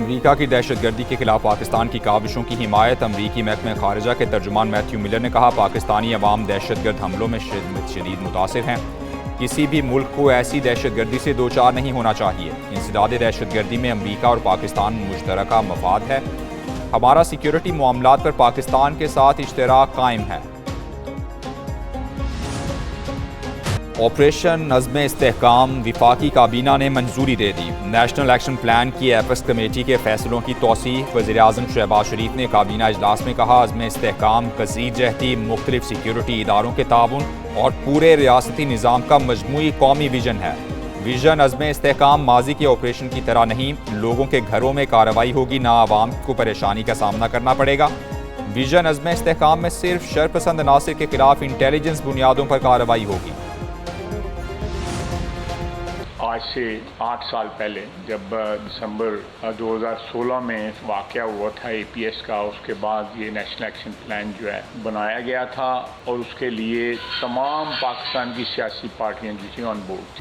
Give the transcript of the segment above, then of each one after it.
अमरीका की दहशतगर्दी के खिलाफ पाकिस्तान की काविशों की हिमायत। अमरीकी महकमे खारजा के तर्जुमान मैथ्यू मिलर ने कहा, पाकिस्तानी अवाम दहशतगर्द हमलों में शदीद मुतासिर हैं। किसी भी मुल्क को ऐसी दहशतगर्दी से दो चार नहीं होना चाहिए। इंसदाद दहशतगर्दी में अमरीका और पाकिस्तान मुश्तरका मफाद है। हमारा सिक्योरिटी मामलात पर पाकिस्तान के साथ इश्तराक कायम है। ऑपरेशन नज़्म इस्तेहकाम विफाकी काबीना ने मंजूरी दे दी। नेशनल एक्शन प्लान की एपेक्स कमेटी के फैसलों की तौसीह। वज़ीर-ए-आज़म शहबाज शरीफ ने काबीना इजलास में कहा, अज़्म इस्तेहकाम कसीर जहती मुख्तलिफ सिक्योरिटी इदारों के ताउन और पूरे रियासती निज़ाम का मजमूई कौमी विजन है। विजन अज़्म इस्तेहकाम माजी के ऑपरेशन की तरह नहीं, लोगों के घरों में कार्रवाई होगी, ना आवाम को परेशानी का सामना करना पड़ेगा। विजन अज़्म इस्तेहकाम में सिर्फ शरपसंद अनासर के खिलाफ इंटेलिजेंस बुनियादों पर कार्रवाई होगी। आज से 8 साल पहले जब दिसंबर 2016 में वाक़या हुआ था APS का, उसके बाद ये नेशनल एक्शन प्लान जो है बनाया गया था और उसके लिए तमाम पाकिस्तान की सियासी पार्टियां जो थी ऑन बोर्ड।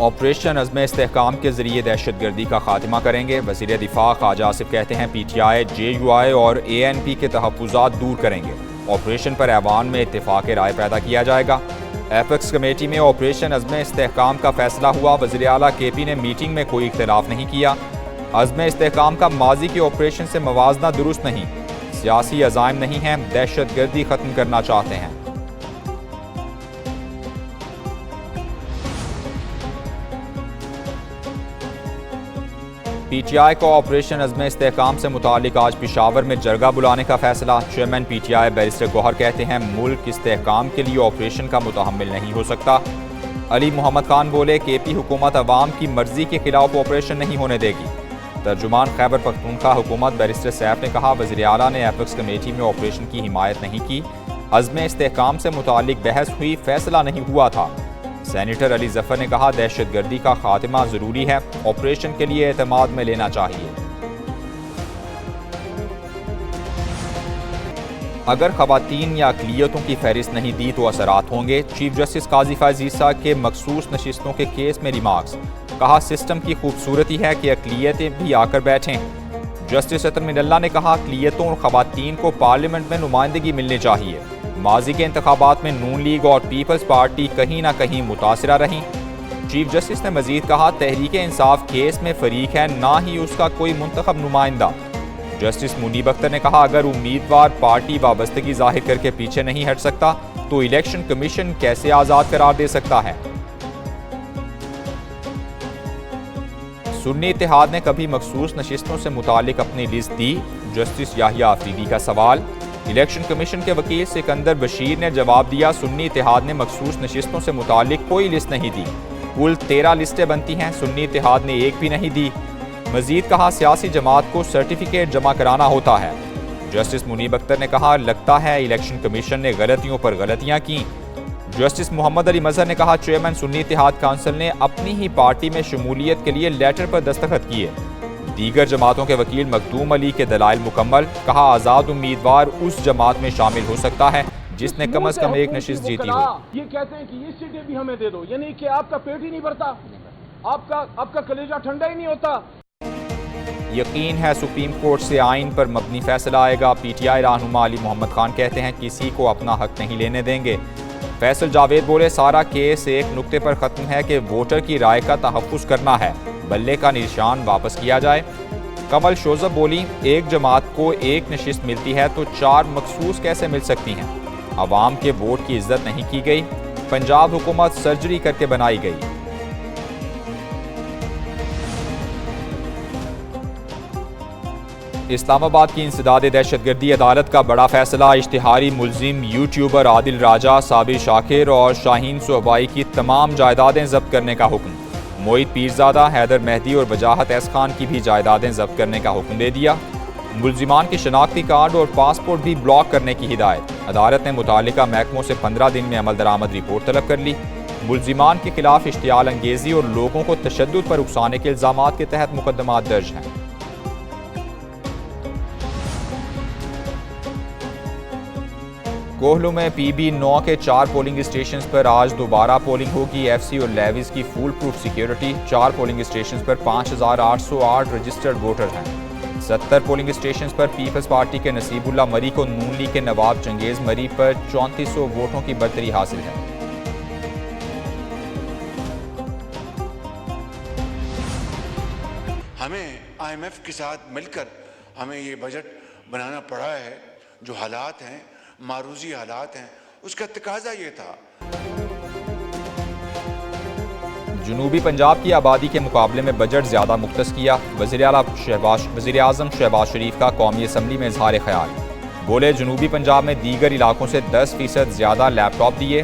ऑपरेशन अज़्म इस्तेहकाम के जरिए दहशतगर्दी का खात्मा करेंगे। वज़ीर दिफा ख्वाजा आसिफ कहते हैं, PTI, JUI और ANP के तहफ़्फ़ुज़ात दूर करेंगे। ऑपरेशन पर ऐवान में इत्तेफ़ाक़ राय पैदा किया जाएगा। एपेक्स कमेटी में ऑपरेशन अज़्म इस्तेहकाम का फैसला हुआ। वज़ीर आला KP ने मीटिंग में कोई इख्तिलाफ नहीं किया। अज़्म इस्तेहकाम का माजी के ऑपरेशन से मवाजना दुरुस्त नहीं, सियासी अज़ाइम नहीं है, दहशतगर्दी ख़त्म करना चाहते हैं। PTI को ऑपरेशन अज़्म इस्तेहकाम से मुतालिक आज पेशावर में जरगा बुलाने का फैसला। चेयरमैन PTI बैरिस्टर गौहर कहते हैं, मुल्क इस्तेहकाम के लिए ऑपरेशन का मुतहम्मिल नहीं हो सकता। अली मोहम्मद खान बोले, KP हुकूमत अवाम की मर्जी के खिलाफ ऑपरेशन नहीं होने देगी। तर्जुमान खैबर पख्तूनख्वा हुकूमत बैरिस्टर सैफ ने कहा, वज़ीर आला ने एपेक्स कमेटी में ऑपरेशन की हिमायत नहीं की। अज़्म इस्तेहकाम से मुतालिक बहस हुई, फैसला नहीं हुआ था। सेनेटर अली जफ़र ने कहा, दहशतगर्दी का खात्मा ज़रूरी है, ऑपरेशन के लिए एतमाद में लेना चाहिए। अगर ख़वातीन या अक़लियतों की फहरिस्त नहीं दी तो असरात होंगे। चीफ जस्टिस काजी फ़ाइज़ ईसा के मखसूस नशिस्तों के केस में रिमार्क्स। कहा, सिस्टम की खूबसूरती है कि अक़लियतें भी आकर बैठें। जस्टिस अतर मिनल्ला ने कहा, अक़लियतों और ख़वातीन को पार्लियामेंट में नुमाइंदगी मिलनी चाहिए। माजी के इंतखाबात में नून लीग और पीपल्स पार्टी कहीं ना कहीं मुतासिरा रहीं। चीफ जस्टिस ने मजीद कहा, तहरीक इंसाफ केस में फरीक है, ना ही उसका कोई मुंतखब नुमाइंदा। जस्टिस मुनीब अख्तर ने कहा, अगर उम्मीदवार पार्टी वाबस्तगी जाहिर करके पीछे नहीं हट सकता तो इलेक्शन कमीशन कैसे आज़ाद करार दे सकता है। सुन्नी इत्तेहाद ने कभी मखसूस नशिस्तों से मुतालिक अपनी लिस्ट दी। जस्टिस याहिया अफरीदी का सवाल। इलेक्शन कमीशन के वकील सिकंदर बशीर ने जवाब दिया, सुन्नी इत्तेहाद ने मखसूस नशिस्तों से मुतालिक कोई लिस्ट नहीं दी। कुल 13 लिस्टें बनती हैं, सुन्नी इत्तेहाद ने एक भी नहीं दी। मजीद कहा, सियासी जमात को सर्टिफिकेट जमा कराना होता है। जस्टिस मुनीब अख्तर ने कहा, लगता है इलेक्शन कमीशन ने गलतियों पर गलतियां की। जस्टिस मोहम्मद अली मजहर ने कहा, चेयरमैन सुन्नी इत्तेहाद काउंसिल ने अपनी ही पार्टी में शमूलियत के लिए लेटर पर दस्तखत किए। दीगर जमातों के वकील मखदूम अली के दलाइल मुकम्मल। कहा, आज़ाद उम्मीदवार उस जमात में शामिल हो सकता है जिसने कम अज कम एक नशिस्त जीती हो। ये कहते हैं कि ये सीटें भी हमें दे दो, यानी कि आपका पेट ही नहीं भरता, आपका कलेजा ठंडा ही नहीं होता। यकीन है सुप्रीम कोर्ट से आइन पर मबनी फैसला आएगा। PTI रहनुमा अली मोहम्मद खान कहते हैं, किसी को अपना हक नहीं लेने देंगे। फैसल जावेद बोले, सारा केस एक नुक्ते पर ख़त्म है कि वोटर की राय का तहफ़्फ़ुज़ करना है, बल्ले का निशान वापस किया जाए। कमल शोज़ब बोली, एक जमात को एक नशिस्त मिलती है तो 4 मखसूस कैसे मिल सकती हैं। अवाम के वोट की इज्जत नहीं की गई। पंजाब हुकूमत सर्जरी करके बनाई गई। इस्लामाबाद की इंसदाद दहशतगर्दी अदालत का बड़ा फैसला। इश्तिहारी मुलजिम यूट्यूबर आदिल राजा, साबिर शाकिर और शाहीन सोहबाई की तमाम जायदादें जब्त करने का हुक्म। मोहित पीरजादा, हैदर मेहदी और वजाहत एस खान की भी जायदादें जब्त करने का हुक्म दे दिया। मुलजिमान के शनाख्ती कार्ड और पासपोर्ट भी ब्लॉक करने की हिदायत। अदालत ने मुतालिका महकमों से 15 दिन में अमल दरामद रिपोर्ट तलब कर ली। मुलजिमान के खिलाफ इश्तियाल अंगेजी और लोगों को तशद्दुद पर उकसाने के इल्जामात के तहत मुकदमात दर्ज हैं। कोहलू में PB9 के 4 पोलिंग स्टेशन पर आज दोबारा पोलिंग होगी। FC और लेविस की full proof security. 4 polling station पर 5,808 रजिस्टर्ड वोटर हैं। 70 पोलिंग स्टेशन पर पीपल्स पार्टी के नसीबुल्ला मरी को नून लीग के नवाब चंगेज मरी पर 3400 वोटों की बढ़तरी हासिल है। हमें IMF के साथ मिलकर हमें ये बजट बनाना पड़ा है। जो हालात हैं, मारूजी हालात हैं, उसका तकाजा ये था। जनूबी पंजाब की आबादी के मुकाबले में बजट ज़्यादा मुख्तस किया। वज़ीर आज़म शहबाज शरीफ का कौमी असम्बली में इजहार ख्याल। बोले जनूबी पंजाब में दीगर इलाकों से 10% ज़्यादा लैपटॉप दिए।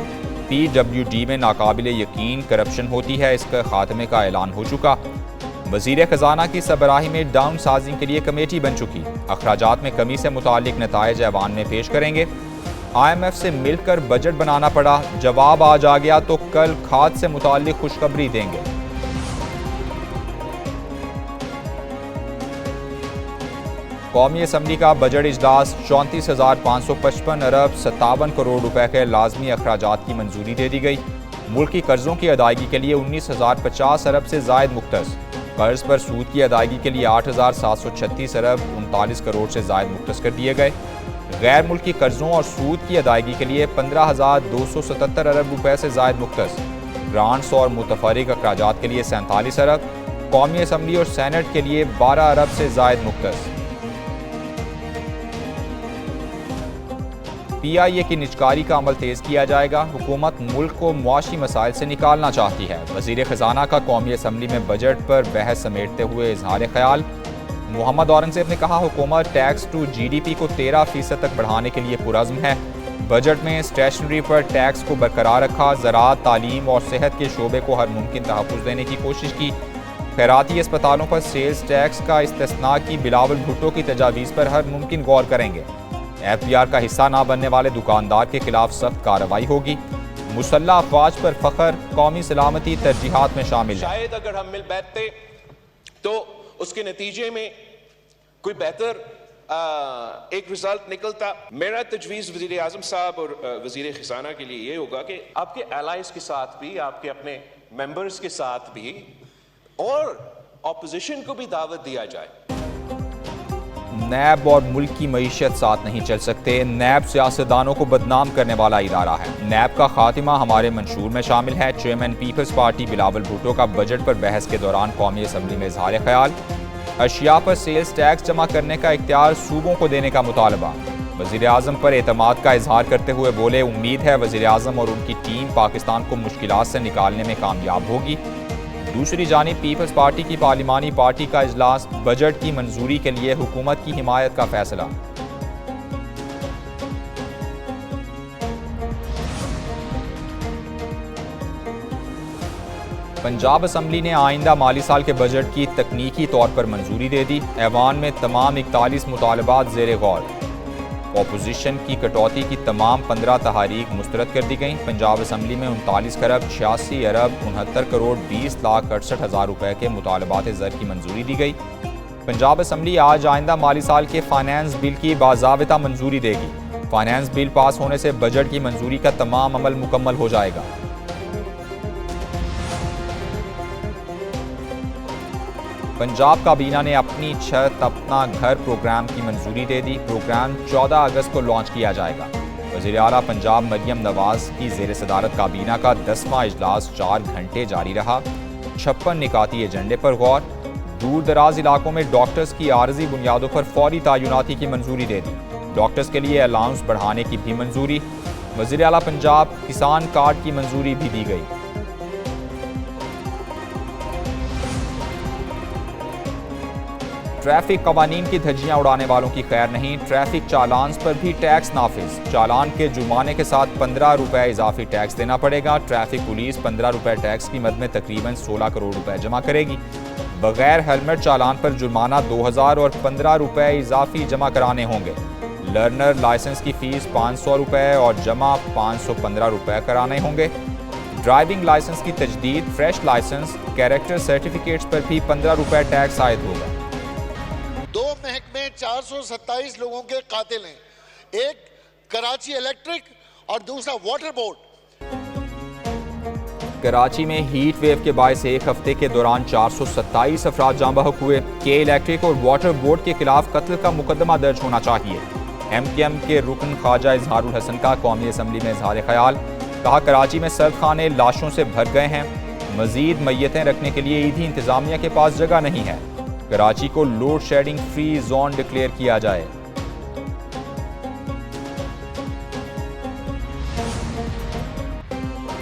PWD में नाकाबिल यकीन करप्शन होती है, इसके खात्मे का ऐलान हो चुका। वज़ीर ख़जाना की सरबराही में डाउन साजिंग के लिए कमेटी बन चुकी। अखराजात में कमी से मुतालिक नताइज ऐवान में पेश करेंगे। IMF से मिलकर बजट बनाना पड़ा, जवाब आज आ गया तो कल खाद से मुतालिक खुशखबरी देंगे। कौमी असम्बली का बजट इजलास 34,555 अरब 57 करोड़ रुपए के लाजमी अखराजात की मंजूरी दे दी गई। मुल्क की कर्जों की अदायगी के लिए 19,050 अरब से जायद मुख्तस। कर्ज पर सूद की अदायगी के लिए 8,736 अरब 39 करोड़ से जायद मुख्तस कर दिए गए। गैर मुल्की कर्जों और सूद की अदायगी के लिए 15,277 अरब रुपए से जायद मुख्तस। ग्रांट्स और मुतफरिक अखराजात के लिए 47 अरब। कौमी असम्बली और सेनेट के लिए 12 अरब से जायद मुख्तस। PIA की निजकारी का अमल तेज किया जाएगा। हुकूमत मुल्क को मुआशी मसाइल से निकालना चाहती है। वज़ीर ख़जाना का कौमी असम्बली में बजट पर बहस समेटते हुए इजहार ख्याल। मोहम्मद औरंगज़ेब ने कहा हुकूमत टैक्स टू GDP को 13% तक बढ़ाने के लिए पुरज़्म है। बजट में स्टेशनरी पर टैक्स को बरकरार रखा। ज़राअत, तालीम और सेहत के शोबे को हर मुमकिन तहफ़्फ़ुज़ देने की कोशिश की। खैराती अस्पतालों पर सेल्स टैक्स का इस्तिस्ना की। बिलावल भुट्टो की तजावीज़ पर हर मुमकिन गौर करेंगे। FBR का हिस्सा ना बनने वाले दुकानदार के खिलाफ सख्त कार्रवाई होगी। मुसल्लह अफवाज पर फखर कौमी सलामती तरजीहात में शामिल है। शायद अगर हम मिल बैठते तो उसके नतीजे में कोई बेहतर एक रिजल्ट निकलता। मेरा तजवीज़ वज़ीर आज़म साहब और वज़ीर ख़ज़ाना के लिए ये होगा कि आपके एलाइज के साथ भी, आपके अपने मेंबर्स के साथ भी और ऑपोजिशन को भी दावत दिया जाए। नैब और मुल्क की मईशत साथ नहीं चल सकते। नैब सियासतदानों को बदनाम करने वाला इदारा है। नैब का खात्मा हमारे मंशूर में शामिल है। Chairman people's party Bilawal Bhutto का बजट पर बहस के दौरान कौमी असम्बली में इजहार ख्याल। अशिया पर सेल्स टैक्स जमा करने का इख्तियार सूबों को देने का मुतालबा। वज़ीर आज़म पर एतमाद का इजहार करते हुए बोले उम्मीद है वज़ीर आज़म और उनकी टीम पाकिस्तान को मुश्किलात से निकालने में कामयाब होगी। दूसरी जानिब पीपल्स पार्टी की पार्लिमानी पार्टी का इजलास। बजट की मंजूरी के लिए हुकूमत की हिमायत का फैसला। पंजाब असम्बली ने आइंदा माली साल के बजट की तकनीकी तौर पर मंजूरी दे दी। ऐवान में तमाम 41 मुतालबात ज़ेर गौर। अपोजिशन की कटौती की तमाम 15 तहारीक मुस्तरद कर दी गई। पंजाब असम्बली में 39 खरब 86 अरब 69 करोड़ 20 लाख 68 हज़ार रुपए के मुतालबात ज़र की मंजूरी दी गई। पंजाब असम्बली आज आइंदा माली साल के फाइनेंस बिल की बाज़ाबिता मंजूरी देगी। फाइनेंस बिल पास होने से बजट की मंजूरी का तमाम अमल मुकम्मल हो जाएगा। पंजाब काबीना ने अपनी छत अपना घर प्रोग्राम की मंजूरी दे दी। प्रोग्राम 14 अगस्त को लॉन्च किया जाएगा। वज़ीर आला पंजाब मरियम नवाज की ज़ेर सदारत काबीना का 10वां इजलास 4 घंटे जारी रहा। 56 निकाती एजेंडे पर गौर। दूर दराज इलाकों में डॉक्टर्स की आर्जी बुनियादों पर फौरी तैनाती की मंजूरी दे दी। डॉक्टर्स के लिए अलाउंस बढ़ाने की भी मंजूरी। वज़ीर आला पंजाब किसान कार्ड की मंजूरी भी दी गई। ट्रैफिक कवानीन की धज्जियां उड़ाने वालों की खैर नहीं। ट्रैफिक चालान पर भी टैक्स नाफिज। चालान के जुर्माने के साथ 15 रुपए इजाफी टैक्स देना पड़ेगा। ट्रैफिक पुलिस 15 रुपए टैक्स की मद में तकरीबन 16 करोड़ रुपए जमा करेगी। बगैर हेलमेट चालान पर जुर्माना 2000 और 15 रुपए इजाफी जमा कराने होंगे। लर्नर लाइसेंस की फीस 500 रुपए और जमा 515 रुपए कराने होंगे। ड्राइविंग लाइसेंस की तजदीद, फ्रेश लाइसेंस, कैरेक्टर सर्टिफिकेट्स पर भी 15 रुपए टैक्स आयद होगा। 2 महकमे 427 लोगों के कातिल हैं। एक कराची इलेक्ट्रिक और दूसरा वाटर बोर्ड। कराची में हीट वेव के बायस एक हफ्ते के दौरान 427 अफराद जाँ बहक हुए। के इलेक्ट्रिक और वाटर बोर्ड के खिलाफ कत्ल का मुकदमा दर्ज होना चाहिए। MKM के रुकन ख्वाजा इजहारुल हसन का कौमी असम्बली में इजहार ख्याल, कहा कराची में सर्द खाने लाशों से भर गए हैं, मजीद मैयतें रखने के लिए ईदी इंतजामिया के पास जगह नहीं है। कराची को load shedding free zone declare किया जाए।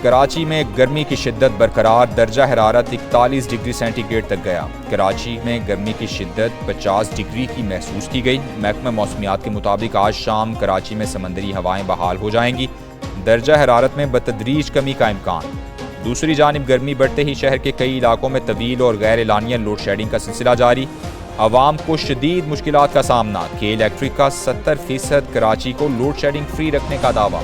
कराची में गर्मी की शिद्दत बरकरार, दर्जा हरारत 41 डिग्री सेंटीग्रेड तक गया। कराची में गर्मी की शिद्दत 50 डिग्री की महसूस की गई। महकमा मौसमियात के मुताबिक आज शाम कराची में समंदरी हवाएं बहाल हो जाएंगी। दर्जा हरारत में बतदरीज कमी का इम्कान। दूसरी जानिब गर्मी बढ़ते ही शहर के कई इलाकों में तवील और गैर एलानिया लोड शेडिंग का सिलसिला जारी। आवाम को शदीद मुश्किलात का सामना। के इलेक्ट्रिक का 70% कराची को लोड शेडिंग फ्री रखने का दावा।